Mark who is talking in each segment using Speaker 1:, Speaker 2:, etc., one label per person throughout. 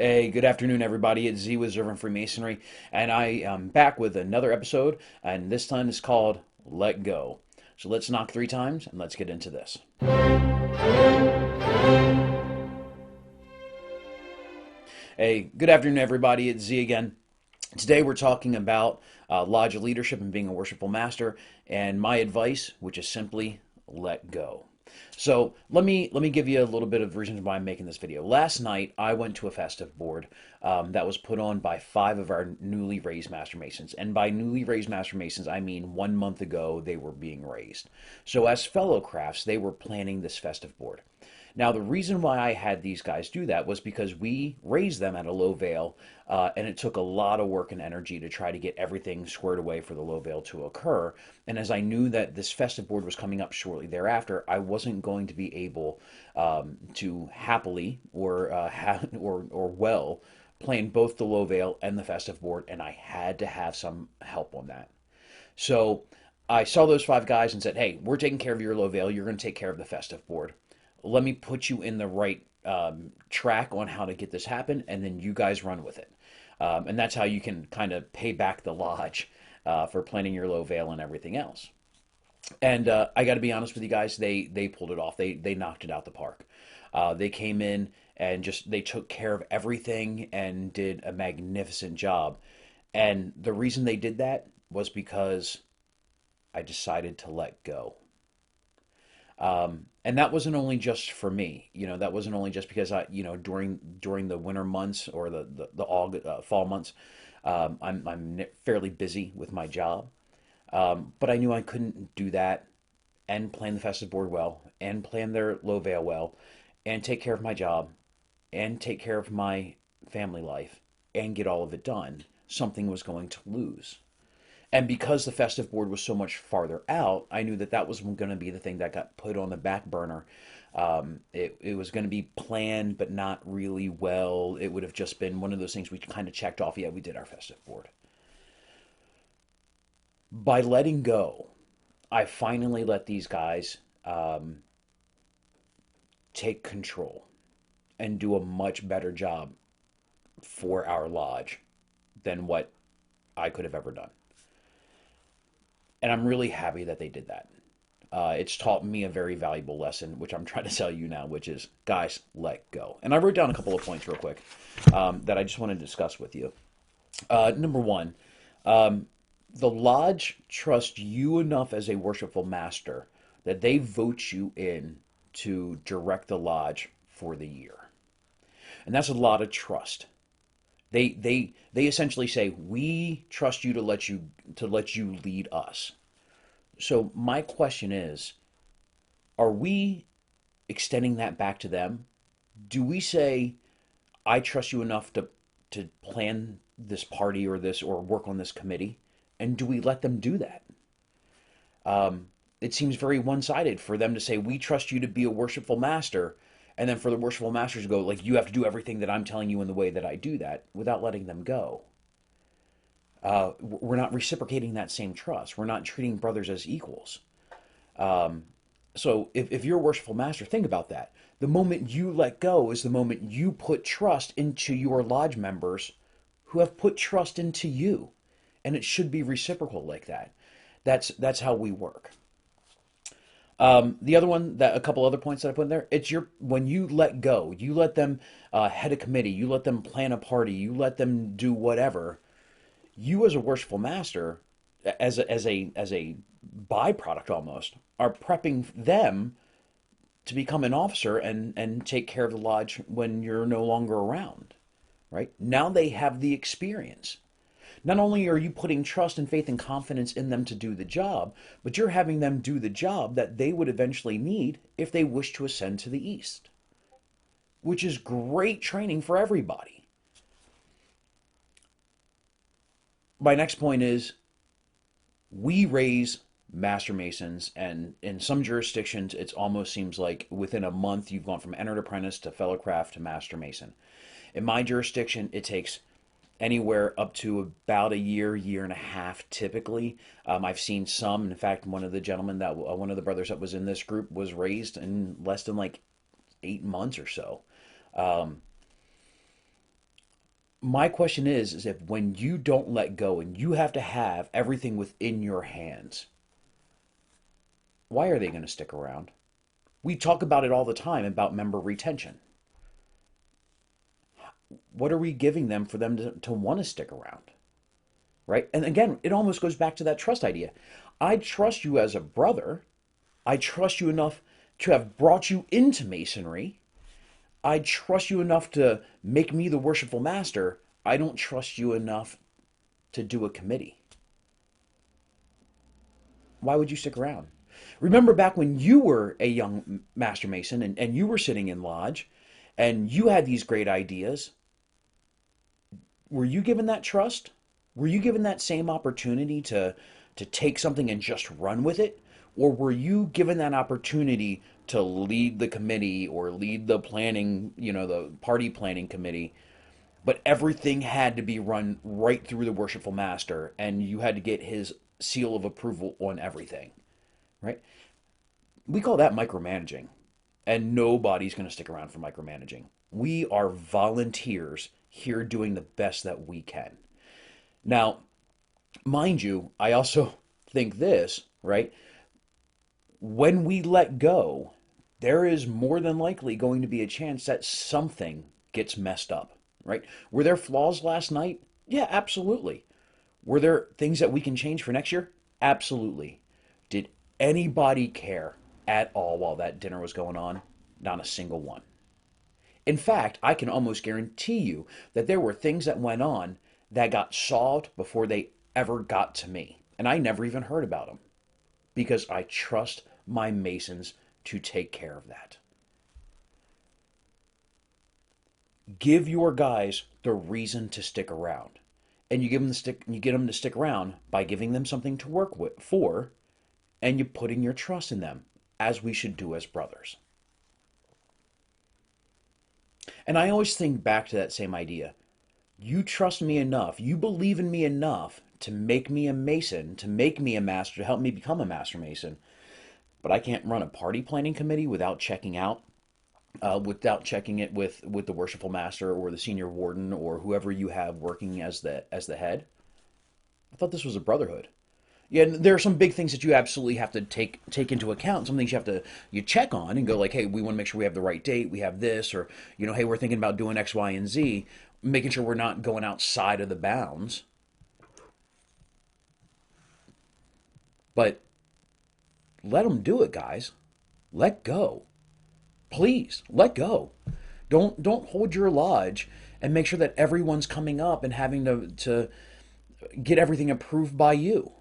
Speaker 1: Hey, good afternoon, everybody. It's Z with Zervent Freemasonry, and I am back with another episode, and this time it's called Let Go. So let's knock three times and let's get into this. Hey, good afternoon, everybody. It's Z again. Today we're talking about Lodge leadership and being a worshipful master, and my advice, which is simply let go. So let me give you a little bit of reasons why I'm making this video. Last night I went to a festive board that was put on by five of our newly raised Master Masons, and by newly raised Master Masons I mean 1 month ago they were being raised. So as fellow crafts, they were planning this festive board. Now, the reason why I had these guys do that was because we raised them at a low veil, and it took a lot of work and energy to try to get everything squared away for the low veil to occur. And as I knew that this festive board was coming up shortly thereafter, I wasn't going to be able to happily or well plan both the low veil and the festive board, and I had to have some help on that. So I saw those five guys and said, "Hey, we're taking care of your low veil. You're going to take care of the festive board. Let me put you in the right track on how to get this happen, and then you guys run with it." And that's how you can kind of pay back the lodge for planning your low veil and everything else. And I got to be honest with you guys, they pulled it off. They knocked it out the park. They came in and just they took care of everything and did a magnificent job. And the reason they did that was because I decided to let go. And that wasn't only just for me, that wasn't only just because during the winter months or the August, fall months, I'm fairly busy with my job. But I knew I couldn't do that and plan the festive board well and plan their low veil well and take care of my job and take care of my family life and get all of it done. Something was going to lose. And because the festive board was so much farther out, I knew that that was going to be the thing that got put on the back burner. It was going to be planned, but not really well. It would have just been one of those things we kind of checked off. Yeah, we did our festive board. By letting go, I finally let these guys take control and do a much better job for our lodge than what I could have ever done. And I'm really happy that they did that. It's taught me a very valuable lesson, which I'm trying to tell you now, which is, guys, let go. And I wrote down a couple of points real quick that I just want to discuss with you. Number one, the lodge trusts you enough as a worshipful master that they vote you in to direct the lodge for the year. And that's a lot of trust. They essentially say, we trust you to let you lead us. So my question is, are we extending that back to them? Do we say, I trust you enough to plan this party or this or work on this committee? And do we let them do that? It seems very one-sided for them to say, we trust you to be a worshipful master, and then for the worshipful masters to go, like, you have to do everything that I'm telling you in the way that I do that, without letting them go. We're not reciprocating that same trust. We're not treating brothers as equals. So if you're a worshipful master, think about that. The moment you let go is the moment you put trust into your lodge members who have put trust into you. And it should be reciprocal like that. That's how we work. The other one, that a couple other points that I put in there, it's when you let go, you let them head a committee, you let them plan a party, you let them do whatever. You as a worshipful master, as a byproduct almost, are prepping them to become an officer and take care of the lodge when you're no longer around. Right now, they have the experience. Not only are you putting trust and faith and confidence in them to do the job, but you're having them do the job that they would eventually need if they wish to ascend to the east, which is great training for everybody. My next point is, we raise master masons, and in some jurisdictions it almost seems like within a month you've gone from entered apprentice to fellow craft to master mason. In my jurisdiction, it takes anywhere up to about a year and a half typically. I've seen some. In fact, one of the brothers that was in this group was raised in less than like 8 months or so. Um, My question is if when you don't let go and you have to have everything within your hands, why are they going to stick around? We talk about it all the time about member retention. What are we giving them for them to want to stick around? Right? And again, it almost goes back to that trust idea. I trust you as a brother. I trust you enough to have brought you into Masonry. I trust you enough to make me the worshipful master. I don't trust you enough to do a committee. Why would you stick around? Remember back when you were a young Master Mason and you were sitting in Lodge and you had these great ideas. Were you given that trust? Were you given that same opportunity to take something and just run with it? Or were you given that opportunity to lead the committee or lead the planning, the party planning committee, but everything had to be run right through the worshipful master and you had to get his seal of approval on everything, right? We call that micromanaging, and nobody's going to stick around for micromanaging. We are volunteers here doing the best that we can. Now, mind you, I also think this, right? When we let go, there is more than likely going to be a chance that something gets messed up, right? Were there flaws last night? Yeah, absolutely. Were there things that we can change for next year? Absolutely. Did anybody care at all while that dinner was going on? Not a single one. In fact, I can almost guarantee you that there were things that went on that got solved before they ever got to me. And I never even heard about them because I trust my Masons to take care of that. Give your guys the reason to stick around. And you get them to stick around by giving them something to work with for and you putting your trust in them as we should do as brothers. And I always think back to that same idea. You trust me enough, you believe in me enough to make me a Mason, to make me a master, to help me become a Master Mason. But I can't run a party planning committee without checking it with the worshipful master or the senior warden or whoever you have working as the head. I thought this was a brotherhood. Yeah, and there are some big things that you absolutely have to take into account. Some things you check on and go like, hey, we want to make sure we have the right date, we have this, or hey, we're thinking about doing X, Y, and Z, making sure we're not going outside of the bounds. But let them do it, guys. Let go. Please, let go. Don't hold your lodge and make sure that everyone's coming up and having to get everything approved by you.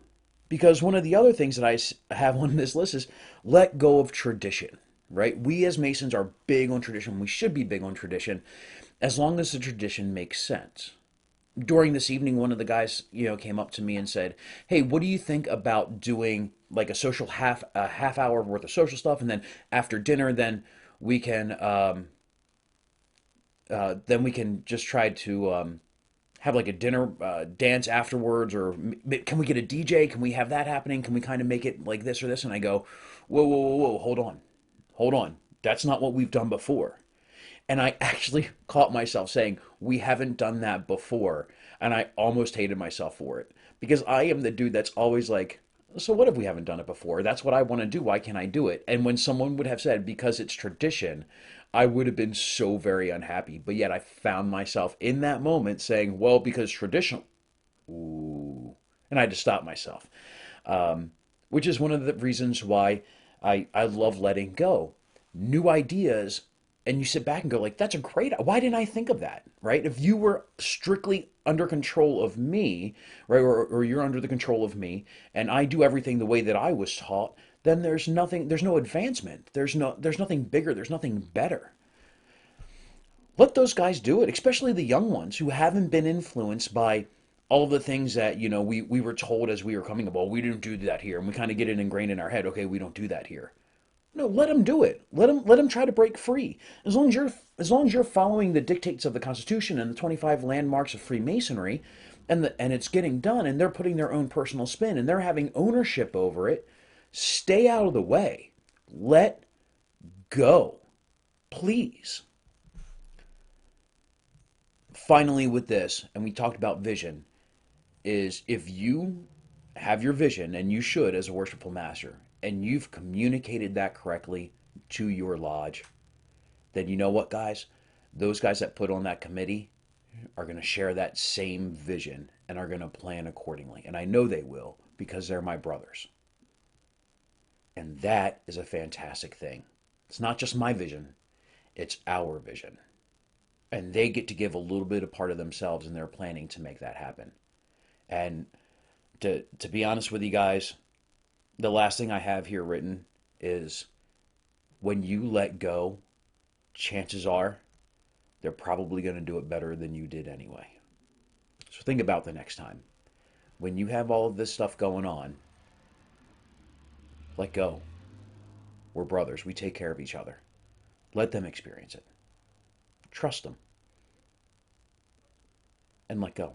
Speaker 1: Because one of the other things that I have on this list is let go of tradition, right? We as Masons are big on tradition. We should be big on tradition as long as the tradition makes sense. During this evening, one of the guys, came up to me and said, "Hey, what do you think about doing like a half hour worth of social stuff, and then after dinner, we can then we can just try to have like a dinner dance afterwards, or can we get a DJ? Can we have that happening? Can we kind of make it like this or this?" And I go, "Whoa, whoa, whoa, whoa, hold on. That's not what we've done before." And I actually caught myself saying, "We haven't done that before." And I almost hated myself for it because I am the dude that's always like, "So what if we haven't done it before? That's what I want to do. Why can't I do it?" And when someone would have said, "Because it's tradition," I would have been so very unhappy. But yet I found myself in that moment saying, "Well, because tradition." Ooh. And I had to stop myself, which is one of the reasons why I love letting go. New ideas, and you sit back and go like, "That's a great, why didn't I think of that?" Right? If you were strictly under control of me, right, or you're under the control of me, and I do everything the way that I was taught, then there's no advancement. There's nothing bigger. There's nothing better. Let those guys do it, especially the young ones who haven't been influenced by all of the things that we were told as we were coming up. Well, we didn't do that here, and we kind of get it ingrained in our head. Okay, we don't do that here. No, let them do it. Let them try to break free. As long as you're following the dictates of the Constitution and the 25 landmarks of Freemasonry, and it's getting done, and they're putting their own personal spin, and they're having ownership over it. Stay out of the way. Let go, please. Finally, with this, and we talked about vision, is if you have your vision, and you should as a worshipful master, and you've communicated that correctly to your lodge, then you know what, guys? Those guys that put on that committee are going to share that same vision and are going to plan accordingly. And I know they will because they're my brothers. And that is a fantastic thing. It's not just my vision, it's our vision. And they get to give a little bit of part of themselves in their planning to make that happen. And to be honest with you guys, the last thing I have here written is when you let go, chances are they're probably going to do it better than you did anyway. So think about the next time. When you have all of this stuff going on, let go. We're brothers. We take care of each other. Let them experience it. Trust them and let go.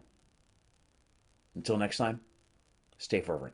Speaker 1: Until next time, stay fervent.